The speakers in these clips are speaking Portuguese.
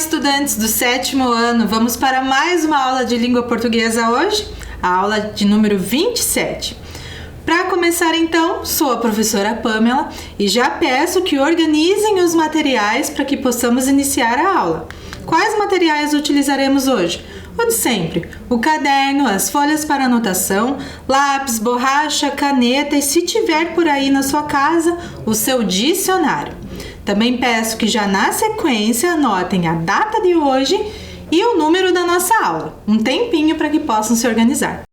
estudantes do 7º ano, vamos para mais uma aula de língua portuguesa hoje, a aula de número 27. Para começar então, sou a professora Pamela e já peço que organizem os materiais para que possamos iniciar a aula. Quais materiais utilizaremos hoje? O de sempre, o caderno, as folhas para anotação, lápis, borracha, caneta e, se tiver por aí na sua casa, o seu dicionário. Também peço que já na sequência anotem a data de hoje e o número da nossa aula. Um tempinho para que possam se organizar.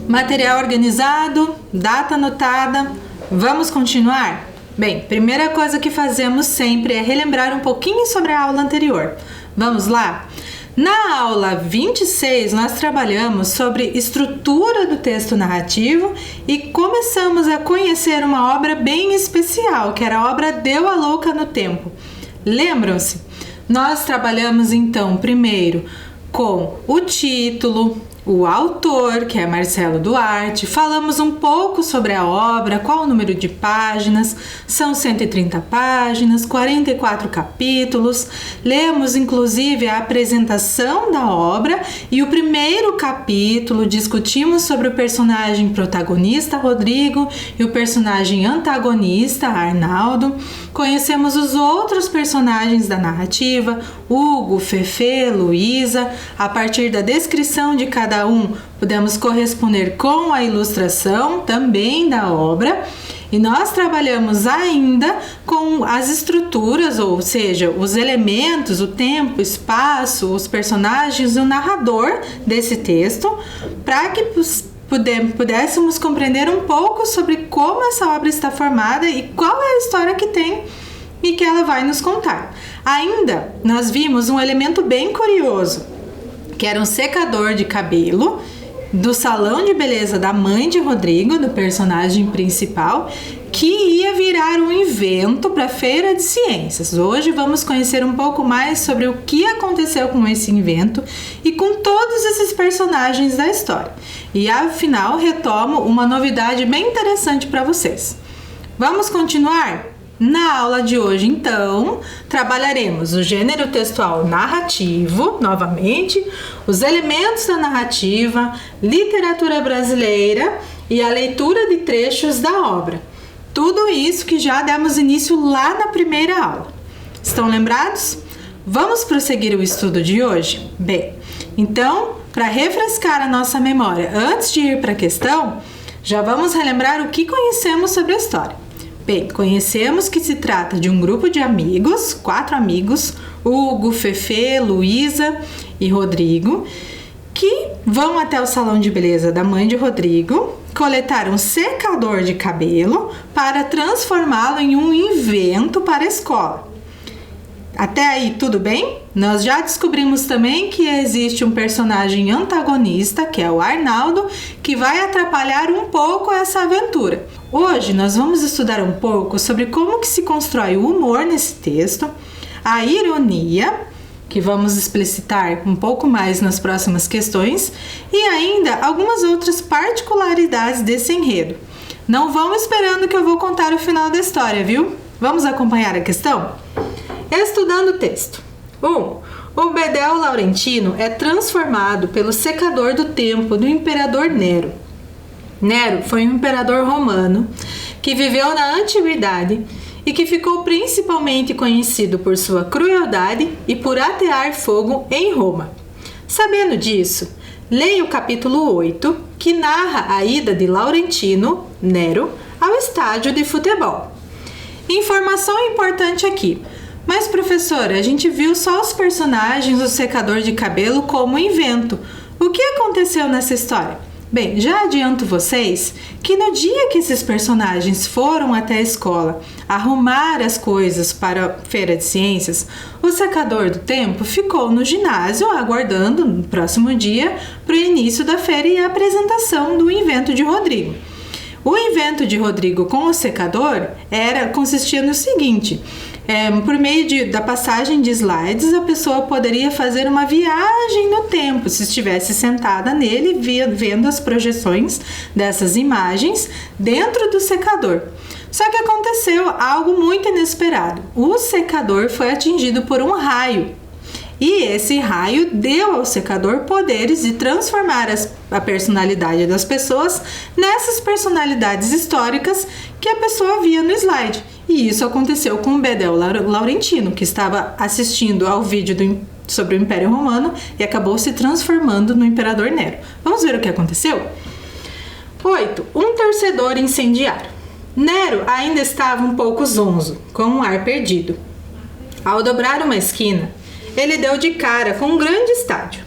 Material organizado, data anotada, vamos continuar? Bem, primeira coisa que fazemos sempre é relembrar um pouquinho sobre a aula anterior. Vamos lá? Na aula 26, nós trabalhamos sobre estrutura do texto narrativo e começamos a conhecer uma obra bem especial, que era a obra Deu a Louca no Tempo. Lembram-se? Nós trabalhamos então primeiro com o título, o autor, que é Marcelo Duarte, falamos um pouco sobre a obra, qual o número de páginas, são 130 páginas, 44 capítulos, lemos inclusive a apresentação da obra e o primeiro capítulo discutimos sobre o personagem protagonista, Rodrigo, e o personagem antagonista, Arnaldo, conhecemos os outros personagens da narrativa, Hugo, Fefê, Luísa, a partir da descrição de cada um, podemos corresponder com a ilustração também da obra e nós trabalhamos ainda com as estruturas, ou seja, os elementos, o tempo, o espaço, os personagens e o narrador desse texto, para que pudéssemos compreender um pouco sobre como essa obra está formada e qual é a história que tem e que ela vai nos contar. Ainda nós vimos um elemento bem curioso, que era um secador de cabelo do salão de beleza da mãe de Rodrigo, do personagem principal, que ia virar um invento para a Feira de Ciências. Hoje vamos conhecer um pouco mais sobre o que aconteceu com esse invento e com todos esses personagens da história. E afinal retomo uma novidade bem interessante para vocês. Vamos continuar? Na aula de hoje, então, trabalharemos o gênero textual narrativo, novamente, os elementos da narrativa, literatura brasileira e a leitura de trechos da obra. Tudo isso que já demos início lá na primeira aula. Estão lembrados? Vamos prosseguir o estudo de hoje? Bem, então, para refrescar a nossa memória antes de ir para a questão, já vamos relembrar o que conhecemos sobre a história. Bem, conhecemos que se trata de um grupo de amigos, 4 amigos, Hugo, Fefê, Luísa e Rodrigo, que vão até o salão de beleza da mãe de Rodrigo, coletar um secador de cabelo para transformá-lo em um invento para a escola. Até aí, tudo bem? Nós já descobrimos também que existe um personagem antagonista, que é o Arnaldo, que vai atrapalhar um pouco essa aventura. Hoje nós vamos estudar um pouco sobre como que se constrói o humor nesse texto, a ironia, que vamos explicitar um pouco mais nas próximas questões, e ainda algumas outras particularidades desse enredo. Não vão esperando que eu vou contar o final da história, viu? Vamos acompanhar a questão? Estudando o texto. 1. O Bedel Laurentino é transformado pelo secador do tempo do imperador Nero. Nero foi um imperador romano que viveu na antiguidade e que ficou principalmente conhecido por sua crueldade e por atear fogo em Roma. Sabendo disso, leia o capítulo 8, que narra a ida de Laurentino, Nero, ao estádio de futebol. Informação importante aqui. Mas, professora, a gente viu só os personagens do secador de cabelo como invento. O que aconteceu nessa história? Bem, já adianto vocês que no dia que esses personagens foram até a escola arrumar as coisas para a feira de ciências, o secador do tempo ficou no ginásio aguardando no próximo dia para o início da feira e a apresentação do invento de Rodrigo. O invento de Rodrigo com o secador consistia no seguinte: por meio da passagem de slides, a pessoa poderia fazer uma viagem no tempo se estivesse sentada nele, vendo as projeções dessas imagens dentro do secador. Só que aconteceu algo muito inesperado. O secador foi atingido por um raio. E esse raio deu ao secador poderes de transformar a personalidade das pessoas nessas personalidades históricas que a pessoa via no slide. E isso aconteceu com o Bedel Laurentino, que estava assistindo ao vídeo sobre o Império Romano e acabou se transformando no Imperador Nero. Vamos ver o que aconteceu? 8. Um torcedor incendiário. Nero ainda estava um pouco zonzo, com um ar perdido. Ao dobrar uma esquina, ele deu de cara com um grande estádio.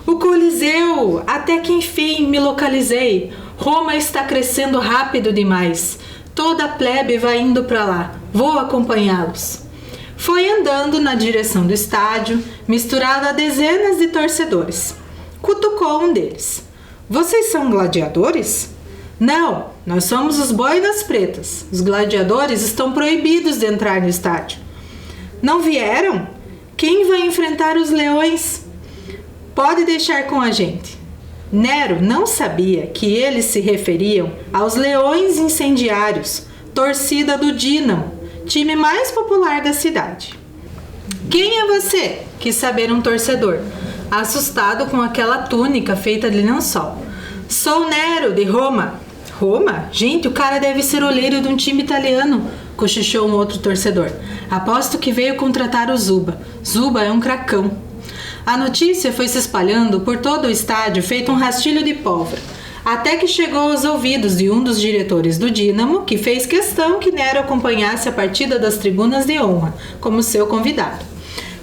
O Coliseu! Até que enfim me localizei. Roma está crescendo rápido demais. Toda a plebe vai indo para lá. Vou acompanhá-los. Foi andando na direção do estádio, misturado a dezenas de torcedores. Cutucou um deles. Vocês são gladiadores? Não, nós somos os boinas pretas. Os gladiadores estão proibidos de entrar no estádio. Não vieram? Quem vai enfrentar os leões? Pode deixar com a gente. Nero não sabia que eles se referiam aos leões incendiários, torcida do Dínamo, time mais popular da cidade. Quem é você? Quis saber um torcedor, assustado com aquela túnica feita de lençol. Sou Nero, de Roma. Roma? Gente, o cara deve ser olheiro de um time italiano, cochichou um outro torcedor. Aposto que veio contratar o Zuba. Zuba é um cracão. A notícia foi se espalhando por todo o estádio feito um rastilho de pólvora, até que chegou aos ouvidos de um dos diretores do Dínamo, que fez questão que Nero acompanhasse a partida das tribunas de honra, como seu convidado.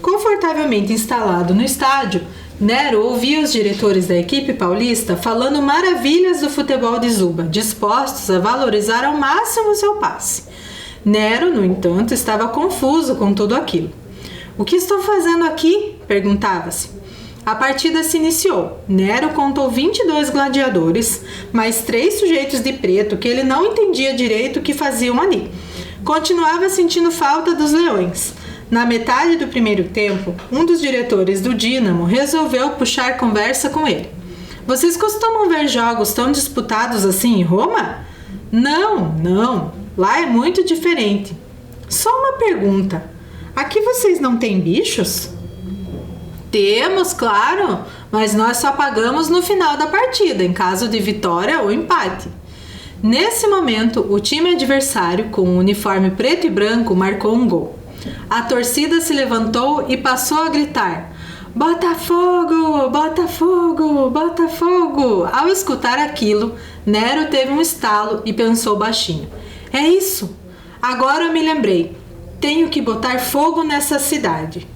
Confortavelmente instalado no estádio, Nero ouvia os diretores da equipe paulista falando maravilhas do futebol de Zuba, dispostos a valorizar ao máximo seu passe. Nero, no entanto, estava confuso com tudo aquilo. O que estou fazendo aqui? Perguntava-se. A partida se iniciou. Nero contou 22 gladiadores, mais 3 sujeitos de preto que ele não entendia direito o que faziam ali. Continuava sentindo falta dos leões. Na metade do primeiro tempo, um dos diretores do Dínamo resolveu puxar conversa com ele. Vocês costumam ver jogos tão disputados assim em Roma? Não. Lá é muito diferente. Só uma pergunta. Aqui vocês não têm bichos? Temos, claro, mas nós só pagamos no final da partida, em caso de vitória ou empate. Nesse momento, o time adversário, com um uniforme preto e branco, marcou um gol. A torcida se levantou e passou a gritar: Botafogo! Botafogo! Botafogo! Ao escutar aquilo, Nero teve um estalo e pensou baixinho: é isso! Agora eu me lembrei. Tenho que botar fogo nessa cidade.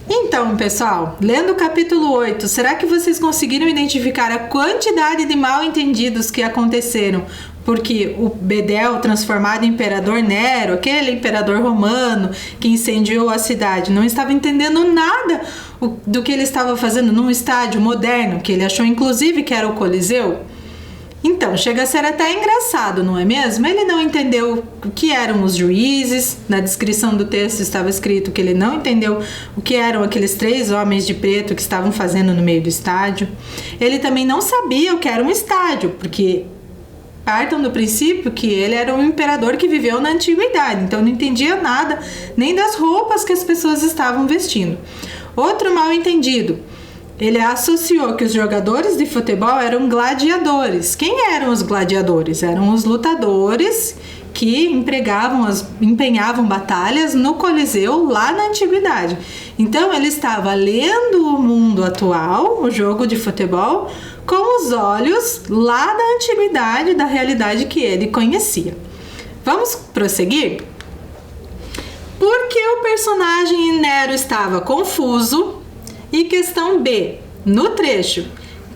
Então, pessoal, lendo o capítulo 8, será que vocês conseguiram identificar a quantidade de mal-entendidos que aconteceram? Porque o Bedel, transformado em Imperador Nero, aquele imperador romano que incendiou a cidade, não estava entendendo nada do que ele estava fazendo num estádio moderno, que ele achou inclusive que era o Coliseu. Então, chega a ser até engraçado, não é mesmo? Ele não entendeu o que eram os juízes, na descrição do texto estava escrito que ele não entendeu o que eram aqueles 3 homens de preto que estavam fazendo no meio do estádio. Ele também não sabia o que era um estádio, porque partam do princípio que ele era um imperador que viveu na antiguidade, então não entendia nada, nem das roupas que as pessoas estavam vestindo. Outro mal entendido: Ele associou que os jogadores de futebol eram gladiadores. Quem eram os gladiadores? Eram os lutadores que empenhavam batalhas no Coliseu lá na antiguidade. Então ele estava lendo o mundo atual, o jogo de futebol, com os olhos lá da antiguidade, da realidade que ele conhecia. Vamos prosseguir? Porque o personagem Nero estava confuso. E questão B, no trecho,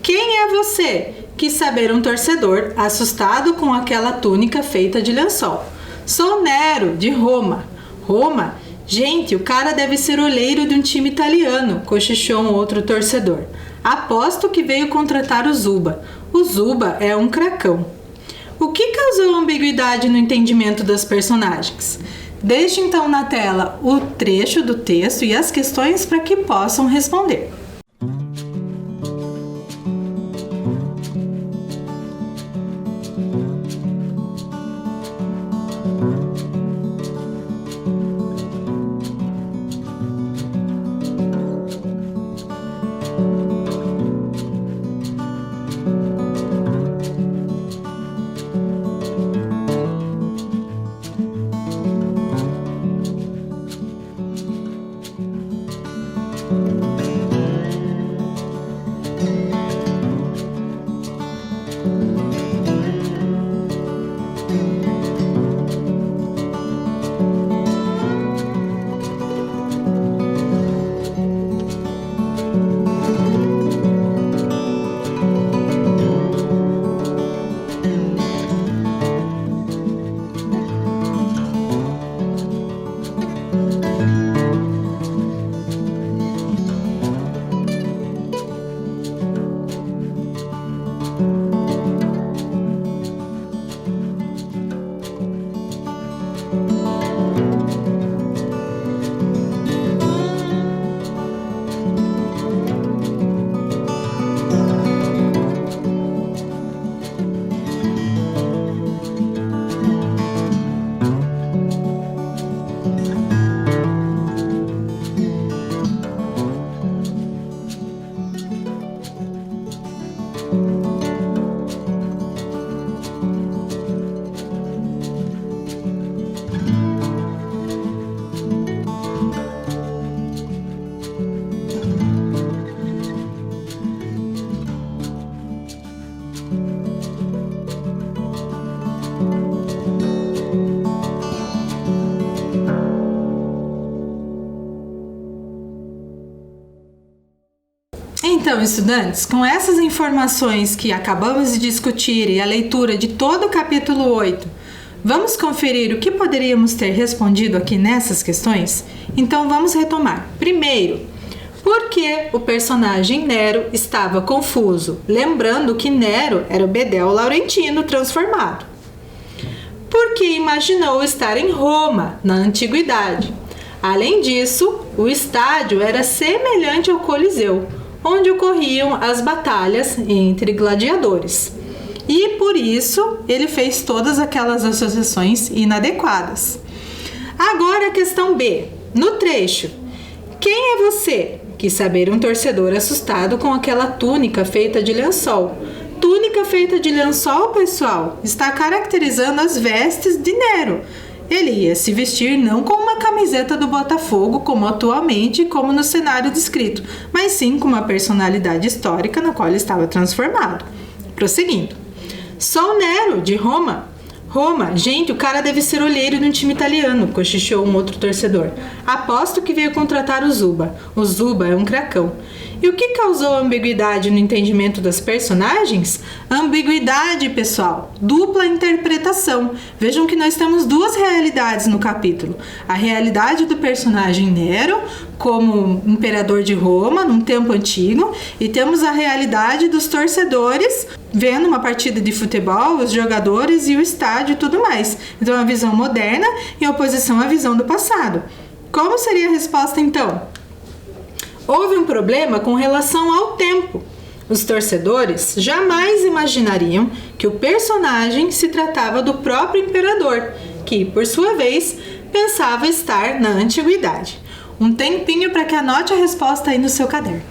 quem é você que saber um torcedor assustado com aquela túnica feita de lençol? Sou Nero, de Roma. Roma? Gente, o cara deve ser olheiro de um time italiano, cochichou um outro torcedor. Aposto que veio contratar o Zuba. O Zuba é um cracão. O que causou ambiguidade no entendimento dos personagens? Deixe então na tela o trecho do texto e as questões para que possam responder. Então, estudantes, com essas informações que acabamos de discutir e a leitura de todo o capítulo 8, vamos conferir o que poderíamos ter respondido aqui nessas questões? Então, vamos retomar. Primeiro, por que o personagem Nero estava confuso? Lembrando que Nero era o Bedel Laurentino transformado. Porque imaginou estar em Roma, na antiguidade. Além disso, o estádio era semelhante ao Coliseu, onde ocorriam as batalhas entre gladiadores. E por isso ele fez todas aquelas associações inadequadas. Agora a questão B, no trecho. Quem é você que saber um torcedor assustado com aquela túnica feita de lençol? Túnica feita de lençol, pessoal, está caracterizando as vestes de Nero. Ele ia se vestir não com uma camiseta do Botafogo, como atualmente, como no cenário descrito, mas sim com uma personalidade histórica na qual ele estava transformado. Prosseguindo. Sou Nero, de Roma. Roma, gente, o cara deve ser olheiro de um time italiano, cochichou um outro torcedor. Aposto que veio contratar o Zuba. O Zuba é um cracão. E o que causou ambiguidade no entendimento das personagens? Ambiguidade, pessoal, dupla interpretação. Vejam que nós temos duas realidades no capítulo. A realidade do personagem Nero, como imperador de Roma, num tempo antigo, e temos a realidade dos torcedores, vendo uma partida de futebol, os jogadores e o estádio e tudo mais. Então, a visão moderna em oposição à visão do passado. Como seria a resposta, então? Houve um problema com relação ao tempo. Os torcedores jamais imaginariam que o personagem se tratava do próprio imperador, que, por sua vez, pensava estar na antiguidade. Um tempinho para que anote a resposta aí no seu caderno.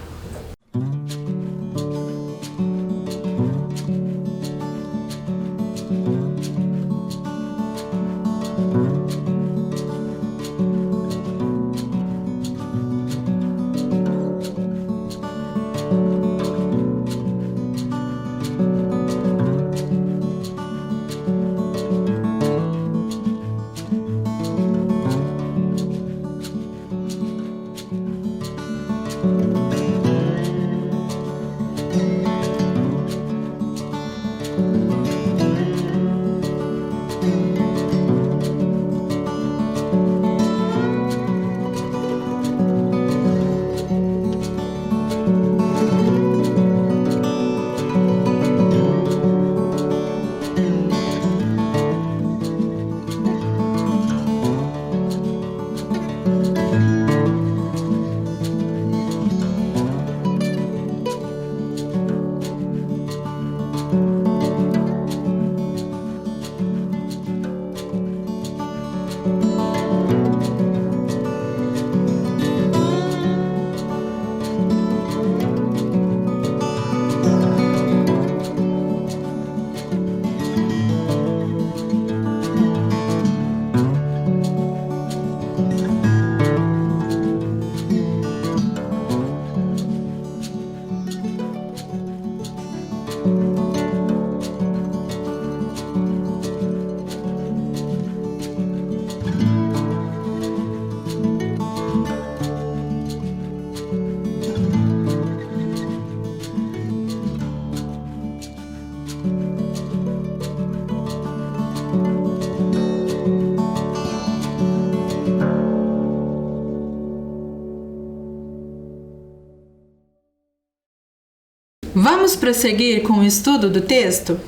Vamos prosseguir com o estudo do texto?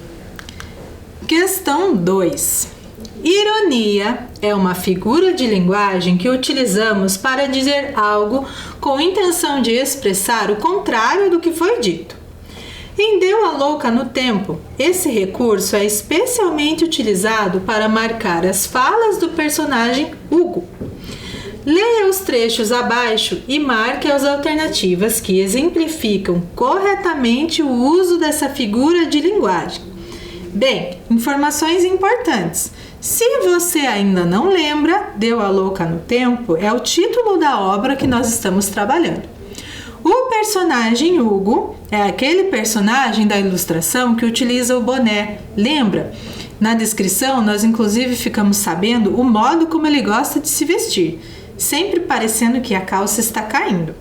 Questão 2. Ironia é uma figura de linguagem que utilizamos para dizer algo com intenção de expressar o contrário do que foi dito. Em Deu a Louca no Tempo, esse recurso é especialmente utilizado para marcar as falas do personagem Hugo. Leia os trechos abaixo e marque as alternativas que exemplificam corretamente o uso dessa figura de linguagem. Bem, informações importantes. Se você ainda não lembra, Deu a Louca no Tempo é o título da obra que nós estamos trabalhando. O personagem Hugo é aquele personagem da ilustração que utiliza o boné. Lembra? Na descrição, nós inclusive ficamos sabendo o modo como ele gosta de se vestir, sempre parecendo que a calça está caindo.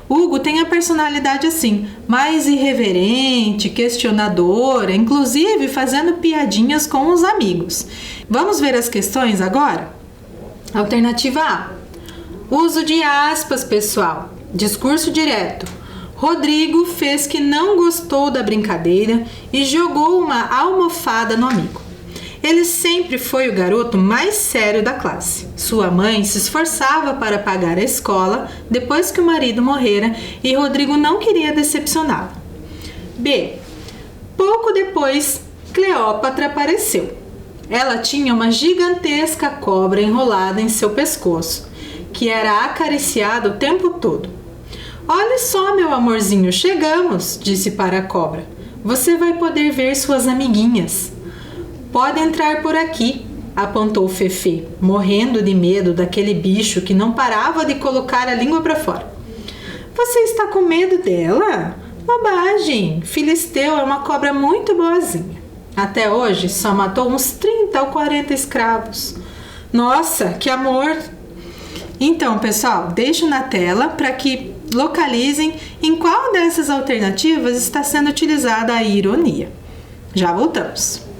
Hugo tem a personalidade assim, mais irreverente, questionadora, inclusive fazendo piadinhas com os amigos. Vamos ver as questões agora? Alternativa A. Uso de aspas, pessoal. Discurso direto. Rodrigo fez que não gostou da brincadeira e jogou uma almofada no amigo. Ele sempre foi o garoto mais sério da classe. Sua mãe se esforçava para pagar a escola depois que o marido morrera e Rodrigo não queria decepcioná-lo. B. Pouco depois, Cleópatra apareceu. Ela tinha uma gigantesca cobra enrolada em seu pescoço, que era acariciada o tempo todo. Olhe só, meu amorzinho, chegamos, disse para a cobra. Você vai poder ver suas amiguinhas. Pode entrar por aqui, apontou Fefe, morrendo de medo daquele bicho que não parava de colocar a língua para fora. Você está com medo dela? Bobagem! Filisteu é uma cobra muito boazinha. Até hoje só matou uns 30 ou 40 escravos. Nossa, que amor! Então, pessoal, deixo na tela para que localizem em qual dessas alternativas está sendo utilizada a ironia. Já voltamos.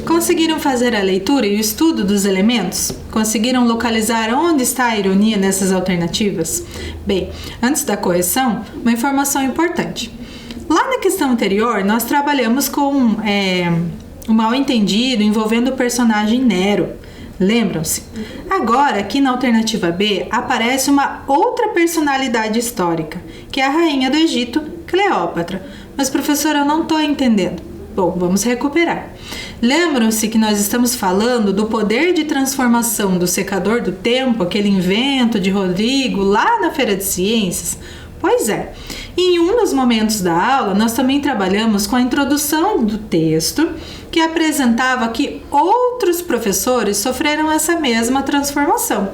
Conseguiram fazer a leitura e o estudo dos elementos? Conseguiram localizar onde está a ironia nessas alternativas? Bem, antes da correção, uma informação importante. Lá na questão anterior, nós trabalhamos com o mal-entendido envolvendo o personagem Nero. Lembram-se? Agora, aqui na alternativa B, aparece uma outra personalidade histórica, que é a rainha do Egito, Cleópatra. Mas, professora, eu não estou entendendo. Bom, vamos recuperar. Lembram-se que nós estamos falando do poder de transformação do secador do tempo, aquele invento de Rodrigo lá na Feira de Ciências? Pois é, em um dos momentos da aula nós também trabalhamos com a introdução do texto que apresentava que outros professores sofreram essa mesma transformação.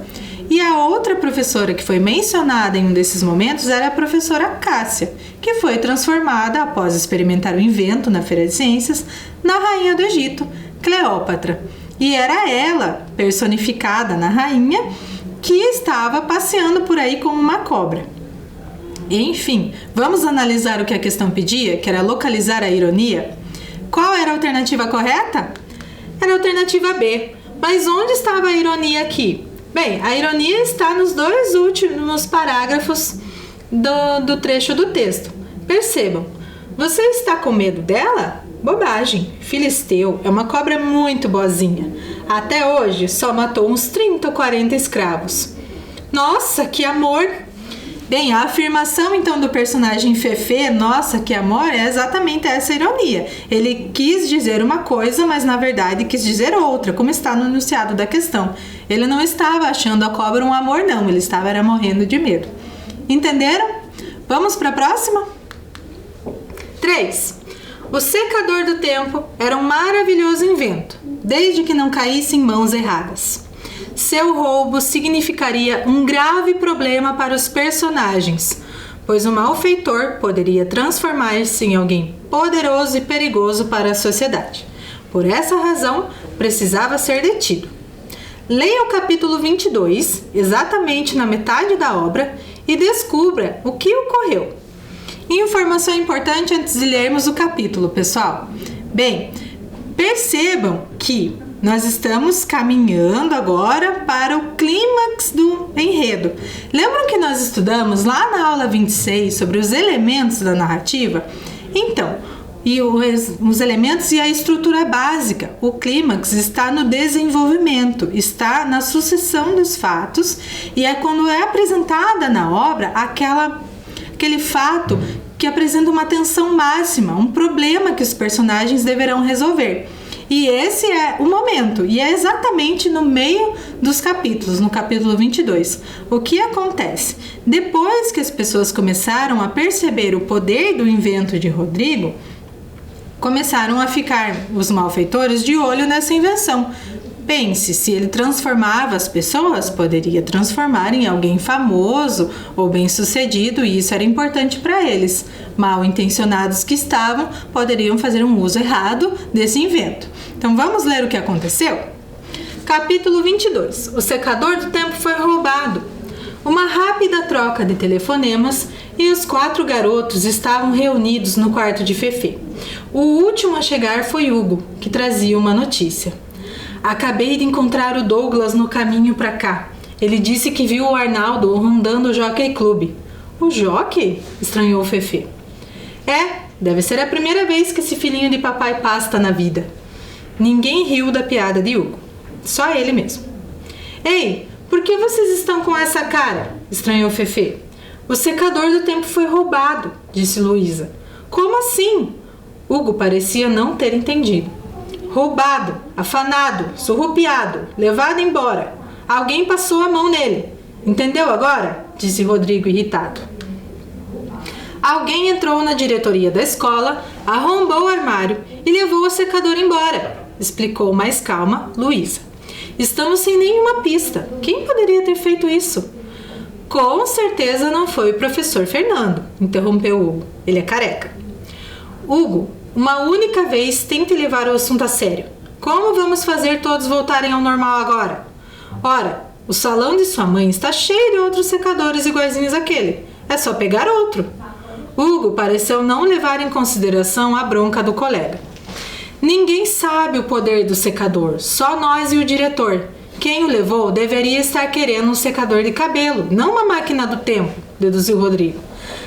E a outra professora que foi mencionada em um desses momentos era a professora Cássia, que foi transformada, após experimentar o invento na Feira de Ciências, na rainha do Egito, Cleópatra. E era ela, personificada na rainha, que estava passeando por aí como uma cobra. Enfim, vamos analisar o que a questão pedia, que era localizar a ironia? Qual era a alternativa correta? Era a alternativa B. Mas onde estava a ironia aqui? Bem, a ironia está nos 2 últimos parágrafos do trecho do texto. Percebam, você está com medo dela? Bobagem, Filisteu é uma cobra muito boazinha. Até hoje só matou uns 30 ou 40 escravos. Nossa, que amor! Bem, a afirmação então do personagem Fefe, nossa, que amor, é exatamente essa ironia. Ele quis dizer uma coisa, mas na verdade quis dizer outra, como está no enunciado da questão. Ele não estava achando a cobra um amor, não, ele estava morrendo de medo. Entenderam? Vamos para a próxima? 3. O secador do tempo era um maravilhoso invento, desde que não caísse em mãos erradas. Seu roubo significaria um grave problema para os personagens, pois o malfeitor poderia transformar-se em alguém poderoso e perigoso para a sociedade. Por essa razão, precisava ser detido. Leia o capítulo 22, exatamente na metade da obra, e descubra o que ocorreu. Informação importante antes de lermos o capítulo, pessoal. Bem, percebam que nós estamos caminhando agora para o clímax do enredo. Lembram que nós estudamos lá na aula 26 sobre os elementos da narrativa? Então, os elementos e a estrutura básica. O clímax está no desenvolvimento, está na sucessão dos fatos, e é quando é apresentada na obra aquele fato que apresenta uma tensão máxima, um problema que os personagens deverão resolver. E esse é o momento, e é exatamente no meio dos capítulos, no capítulo 22. O que acontece? Depois que as pessoas começaram a perceber o poder do invento de Rodrigo, começaram a ficar os malfeitores de olho nessa invenção. Pense, se ele transformava as pessoas, poderia transformar em alguém famoso ou bem-sucedido, e isso era importante para eles. Mal intencionados que estavam, poderiam fazer um uso errado desse invento. Então vamos ler o que aconteceu? Capítulo 22. O secador do tempo foi roubado. Uma rápida troca de telefonemas e os 4 garotos estavam reunidos no quarto de Fefe. O último a chegar foi Hugo, que trazia uma notícia. Acabei de encontrar o Douglas no caminho para cá. Ele disse que viu o Arnaldo rondando o Jockey Club. O Jockey? Estranhou Fefe. Deve ser a primeira vez que esse filhinho de papai pasta na vida. Ninguém riu da piada de Hugo. Só ele mesmo. Ei, por que vocês estão com essa cara? Estranhou Fefe. O secador do tempo foi roubado, disse Luísa. Como assim? Hugo parecia não ter entendido. Roubado, afanado, surrupiado, levado embora. Alguém passou a mão nele. Entendeu agora? Disse Rodrigo irritado. Alguém entrou na diretoria da escola, arrombou o armário e levou o secador embora, explicou mais calma Luísa. Estamos sem nenhuma pista. Quem poderia ter feito isso? Com certeza não foi o professor Fernando, interrompeu Hugo. Ele é careca. Hugo, uma única vez tente levar o assunto a sério. Como vamos fazer todos voltarem ao normal agora? Ora, o salão de sua mãe está cheio de outros secadores iguaizinhos àquele. É só pegar outro. Hugo pareceu não levar em consideração a bronca do colega. Ninguém sabe o poder do secador, só nós e o diretor. Quem o levou deveria estar querendo um secador de cabelo, não uma máquina do tempo, deduziu Rodrigo.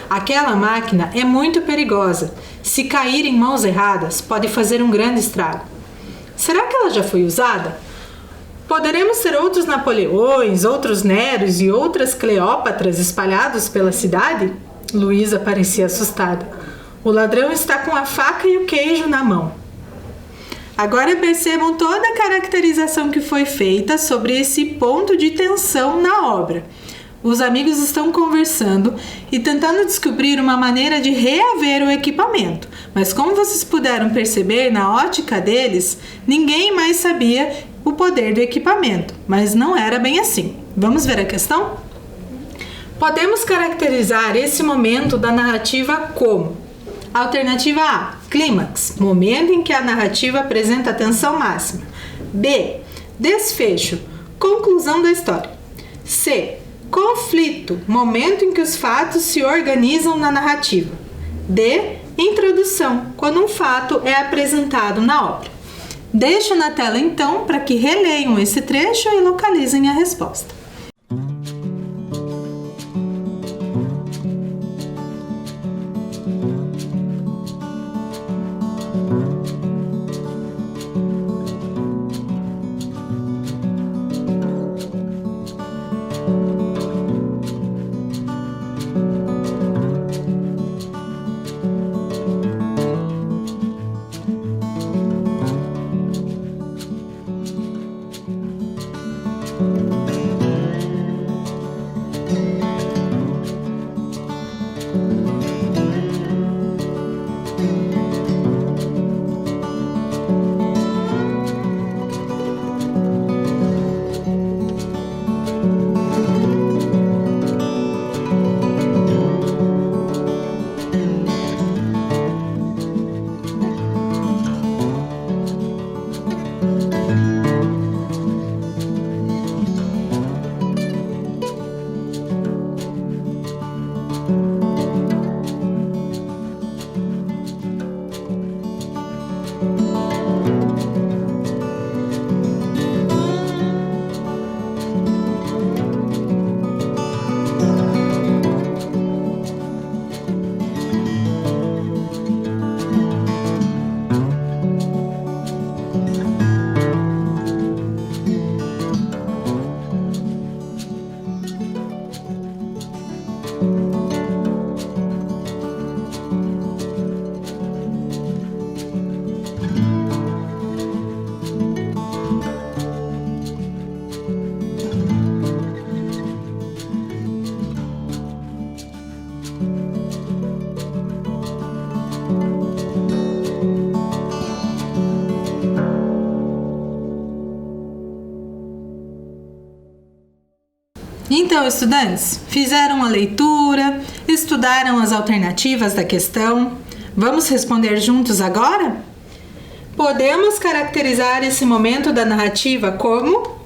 Aquela máquina é muito perigosa. Se cair em mãos erradas, pode fazer um grande estrago. Será que ela já foi usada? Poderemos ter outros Napoleões, outros Neros e outras Cleópatras espalhados pela cidade? Luísa parecia assustada. O ladrão está com a faca e o queijo na mão. Agora percebam toda a caracterização que foi feita sobre esse ponto de tensão na obra. Os amigos estão conversando e tentando descobrir uma maneira de reaver o equipamento. Mas como vocês puderam perceber, na ótica deles, ninguém mais sabia o poder do equipamento. Mas não era bem assim. Vamos ver a questão? Podemos caracterizar esse momento da narrativa como: alternativa A, clímax, momento em que a narrativa apresenta a tensão máxima. B, desfecho, conclusão da história. C, conflito, momento em que os fatos se organizam na narrativa. D, introdução, quando um fato é apresentado na obra. Deixo na tela então para que releiam esse trecho e localizem a resposta. Então, estudantes, fizeram a leitura, estudaram as alternativas da questão. Vamos responder juntos agora? Podemos caracterizar esse momento da narrativa como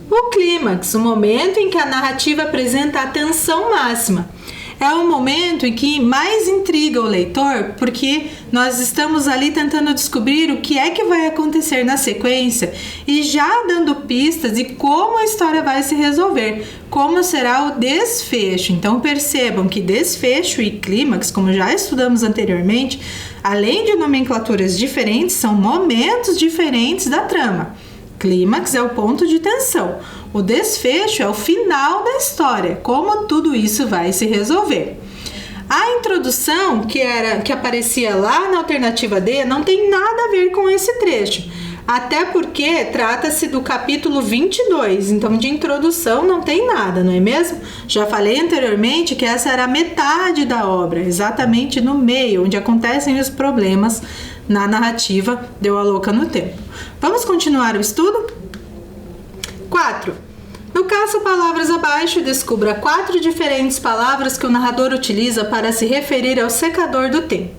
o clímax, o momento em que a narrativa apresenta a tensão máxima. É o momento em que mais intriga o leitor, porque nós estamos ali tentando descobrir o que é que vai acontecer na sequência e já dando pistas de como a história vai se resolver, como será o desfecho. Então percebam que desfecho e clímax, como já estudamos anteriormente, além de nomenclaturas diferentes, são momentos diferentes da trama. Clímax é o ponto de tensão. O desfecho é o final da história, como tudo isso vai se resolver. A introdução que aparecia lá na alternativa D não tem nada a ver com esse trecho, até porque trata-se do capítulo 22, então de introdução não tem nada, não é mesmo? Já falei anteriormente que essa era a metade da obra, exatamente no meio, onde acontecem os problemas na narrativa Deu a Louca no Tempo. Vamos continuar o estudo? 4. No caso palavras abaixo, descubra 4 diferentes palavras que o narrador utiliza para se referir ao secador do tempo.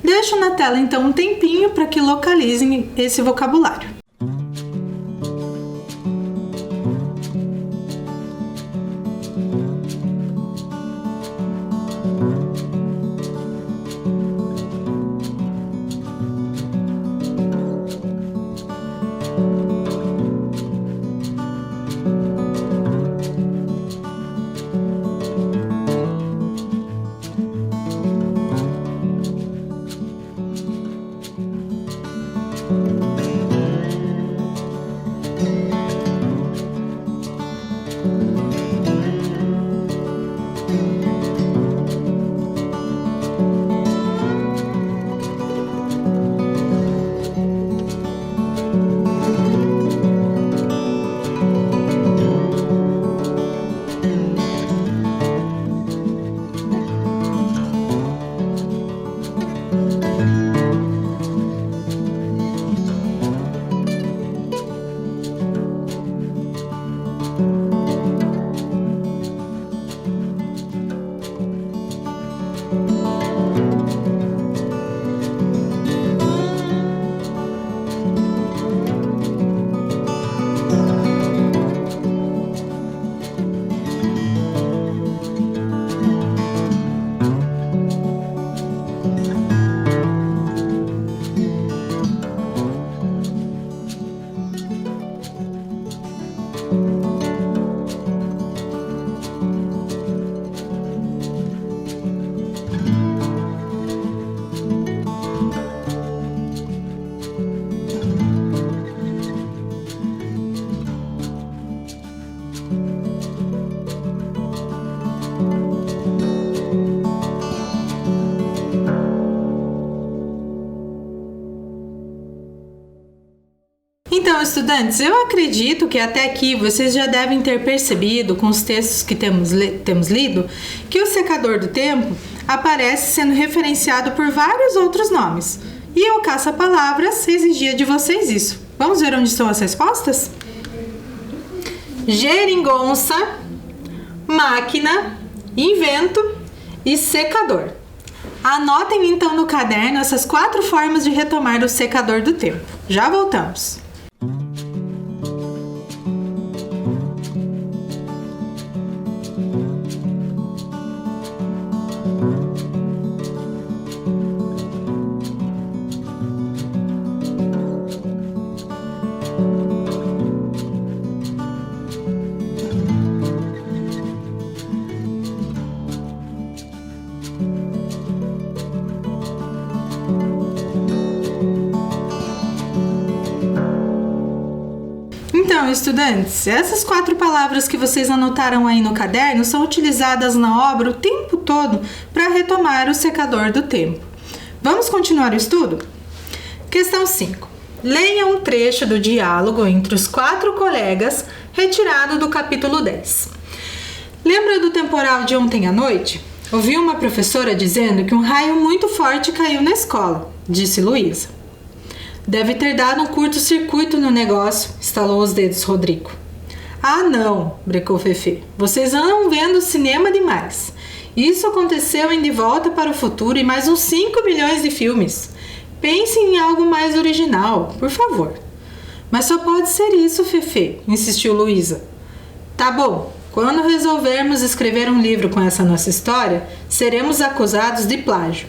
Deixo na tela então um tempinho para que localizem esse vocabulário. Então, estudantes, eu acredito que até aqui vocês já devem ter percebido, com os textos que temos lido, que o secador do tempo aparece sendo referenciado por vários outros nomes. E o caça-palavras exigia de vocês isso. Vamos ver onde estão as respostas? Geringonça, máquina, invento e secador. Anotem então no caderno essas 4 formas de retomar o secador do tempo. Já voltamos. Então, estudantes, essas 4 palavras que vocês anotaram aí no caderno são utilizadas na obra o tempo todo para retomar o secador do tempo. Vamos continuar o estudo? Questão 5. Leia um trecho do diálogo entre os 4 colegas retirado do capítulo 10. Lembra do temporal de ontem à noite? Ouvi uma professora dizendo que um raio muito forte caiu na escola, disse Luísa. Deve ter dado um curto-circuito no negócio, estalou os dedos Rodrigo. Ah, não, brecou Fefê. Vocês andam vendo cinema demais. Isso aconteceu em De Volta para o Futuro e mais uns 5 milhões de filmes. Pensem em algo mais original, por favor. Mas só pode ser isso, Fefê, insistiu Luísa. Tá bom, quando resolvermos escrever um livro com essa nossa história, seremos acusados de plágio.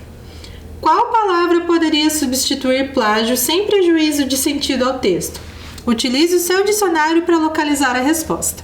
Qual palavra poderia substituir plágio sem prejuízo de sentido ao texto? Utilize o seu dicionário para localizar a resposta.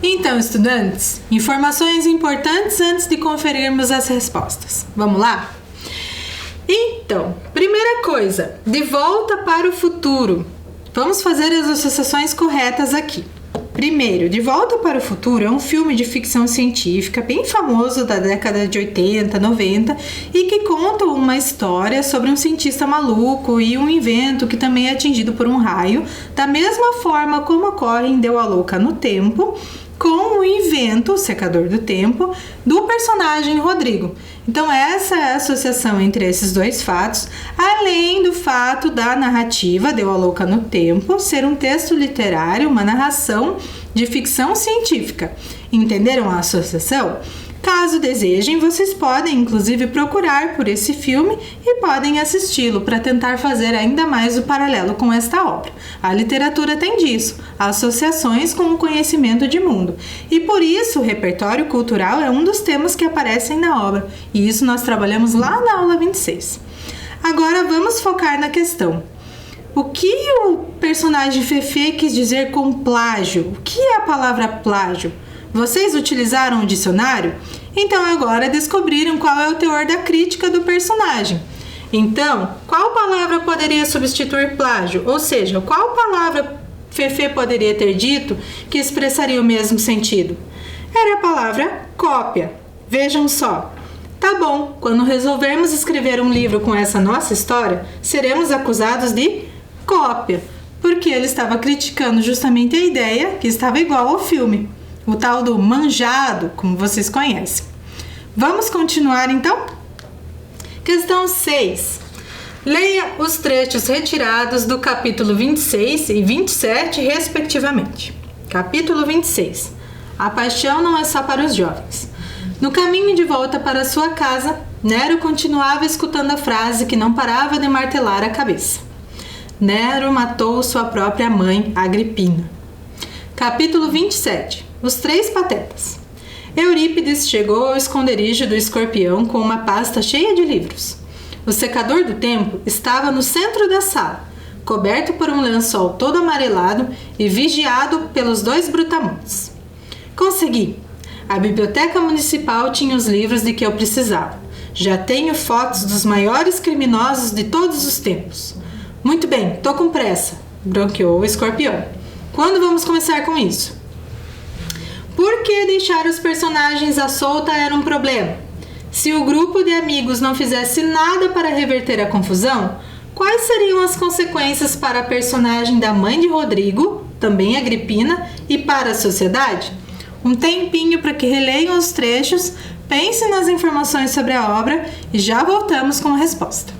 Então, estudantes, informações importantes antes de conferirmos as respostas. Vamos lá? Então, primeira coisa, De Volta para o Futuro. Vamos fazer as associações corretas aqui. Primeiro, De Volta para o Futuro é um filme de ficção científica bem famoso da década de 80, 90 e que conta uma história sobre um cientista maluco e um invento que também é atingido por um raio, da mesma forma como ocorre em Deu a Louca no Tempo, com o invento, o secador do tempo, do personagem Rodrigo. Então essa é a associação entre esses dois fatos, além do fato da narrativa Deu a Louca no Tempo ser um texto literário, uma narração de ficção científica. Entenderam a associação? Caso desejem, vocês podem inclusive procurar por esse filme e podem assisti-lo para tentar fazer ainda mais o paralelo com esta obra. A literatura tem disso, associações com o conhecimento de mundo. E por isso o repertório cultural é um dos temas que aparecem na obra. E isso nós trabalhamos lá na aula 26. Agora vamos focar na questão. O que o personagem Fefe quis dizer com plágio? O que é a palavra plágio? Vocês utilizaram o dicionário? Então agora descobriram qual é o teor da crítica do personagem. Então, qual palavra poderia substituir plágio? Ou seja, qual palavra Fefe poderia ter dito que expressaria o mesmo sentido? Era a palavra cópia. Vejam só. Tá bom, quando resolvermos escrever um livro com essa nossa história, seremos acusados de cópia, porque ele estava criticando justamente a ideia que estava igual ao filme. O tal do manjado, como vocês conhecem. Vamos continuar então? Questão 6. Leia os trechos retirados do capítulo 26 e 27, respectivamente. Capítulo 26. A paixão não é só para os jovens. No caminho de volta para sua casa, Nero continuava escutando a frase que não parava de martelar a cabeça. Nero matou sua própria mãe, Agripina. Capítulo 27. Os três patetas. Eurípides chegou ao esconderijo do escorpião com uma pasta cheia de livros. O secador do tempo estava no centro da sala, coberto por um lençol todo amarelado e vigiado pelos dois brutamontes. Consegui! A biblioteca municipal tinha os livros de que eu precisava. Já tenho fotos dos maiores criminosos de todos os tempos. Muito bem, tô com pressa, bronqueou o escorpião. Quando vamos começar com isso? Por que deixar os personagens à solta era um problema? Se o grupo de amigos não fizesse nada para reverter a confusão, quais seriam as consequências para a personagem da mãe de Rodrigo, também Agripina, e para a sociedade? Um tempinho para que releiam os trechos, pensem nas informações sobre a obra e já voltamos com a resposta.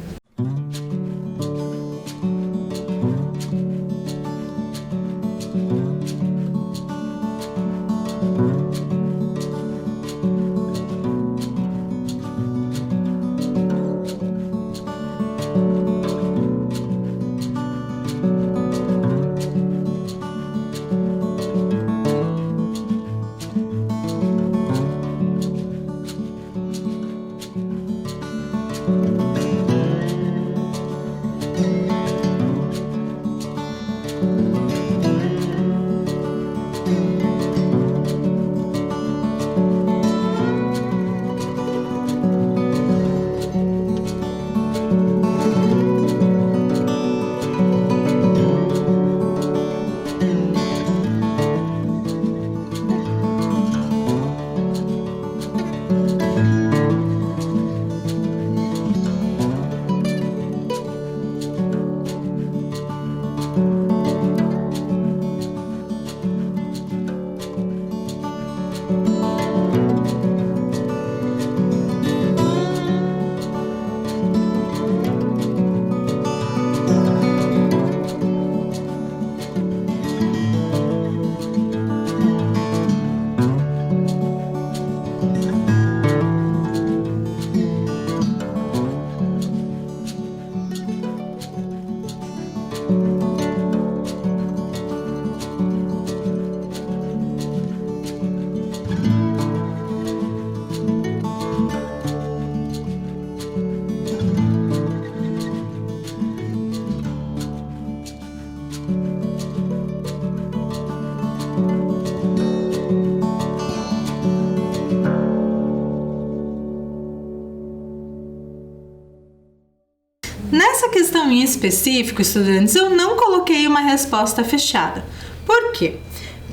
Nessa questão em específico, estudantes, eu não coloquei uma resposta fechada. Por quê?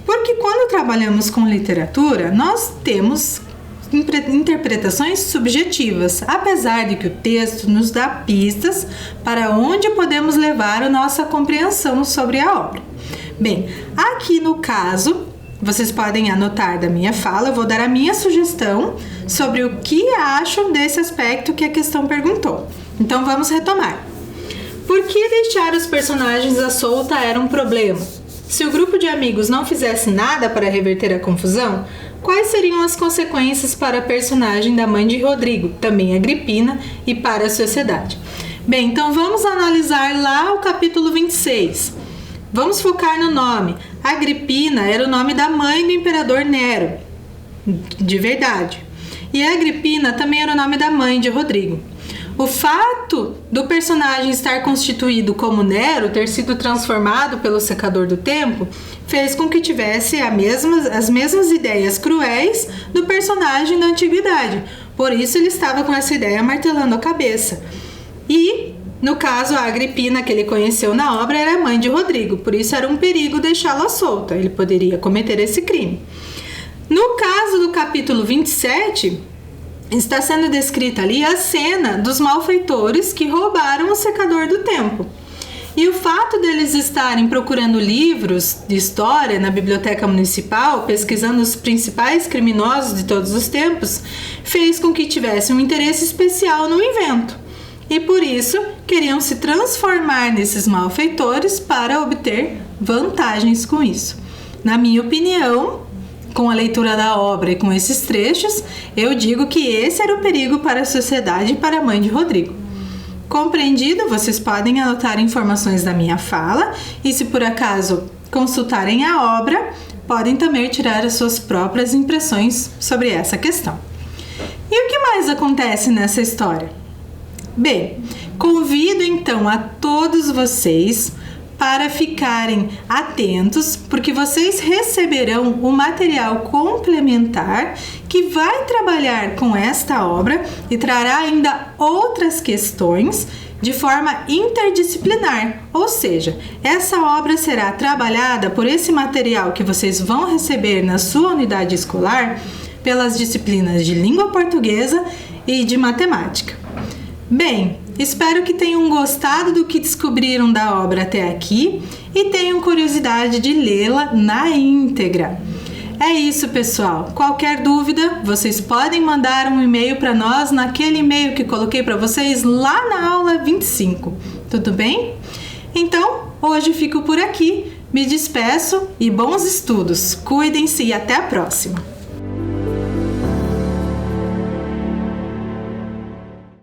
Porque quando trabalhamos com literatura, nós temos interpretações subjetivas, apesar de que o texto nos dá pistas para onde podemos levar a nossa compreensão sobre a obra. Bem, aqui no caso, vocês podem anotar da minha fala, eu vou dar a minha sugestão sobre o que acham desse aspecto que a questão perguntou. Então vamos retomar. Por que deixar os personagens à solta era um problema? Se o grupo de amigos não fizesse nada para reverter a confusão, quais seriam as consequências para a personagem da mãe de Rodrigo, também Agripina, e para a sociedade. Bem, então vamos analisar lá o capítulo 26. Vamos focar no nome. Agripina era o nome da mãe do imperador Nero, de verdade. E Agripina também era o nome da mãe de Rodrigo. O fato do personagem estar constituído como Nero, ter sido transformado pelo secador do tempo, fez com que tivesse as mesmas ideias cruéis do personagem da antiguidade. Por isso ele estava com essa ideia martelando a cabeça. E, no caso, a Agripina que ele conheceu na obra era a mãe de Rodrigo, por isso era um perigo deixá-la solta, ele poderia cometer esse crime. No caso do capítulo 27, está sendo descrita ali a cena dos malfeitores que roubaram o secador do tempo. E o fato deles estarem procurando livros de história na biblioteca municipal, pesquisando os principais criminosos de todos os tempos, fez com que tivesse um interesse especial no evento. E por isso queriam se transformar nesses malfeitores para obter vantagens com isso. Na minha opinião, com a leitura da obra e com esses trechos, eu digo que esse era o perigo para a sociedade e para a mãe de Rodrigo. Compreendido? Vocês podem anotar informações da minha fala e, se por acaso consultarem a obra, podem também tirar as suas próprias impressões sobre essa questão. E o que mais acontece nessa história? Bem, convido então a todos vocês para ficarem atentos, porque vocês receberão um material complementar que vai trabalhar com esta obra e trará ainda outras questões de forma interdisciplinar, ou seja, essa obra será trabalhada por esse material que vocês vão receber na sua unidade escolar pelas disciplinas de língua portuguesa e de matemática. Bem, espero que tenham gostado do que descobriram da obra até aqui e tenham curiosidade de lê-la na íntegra. É isso, pessoal. Qualquer dúvida, vocês podem mandar um e-mail para nós naquele e-mail que coloquei para vocês lá na aula 25. Tudo bem? Então, hoje fico por aqui. Me despeço e bons estudos. Cuidem-se e até a próxima.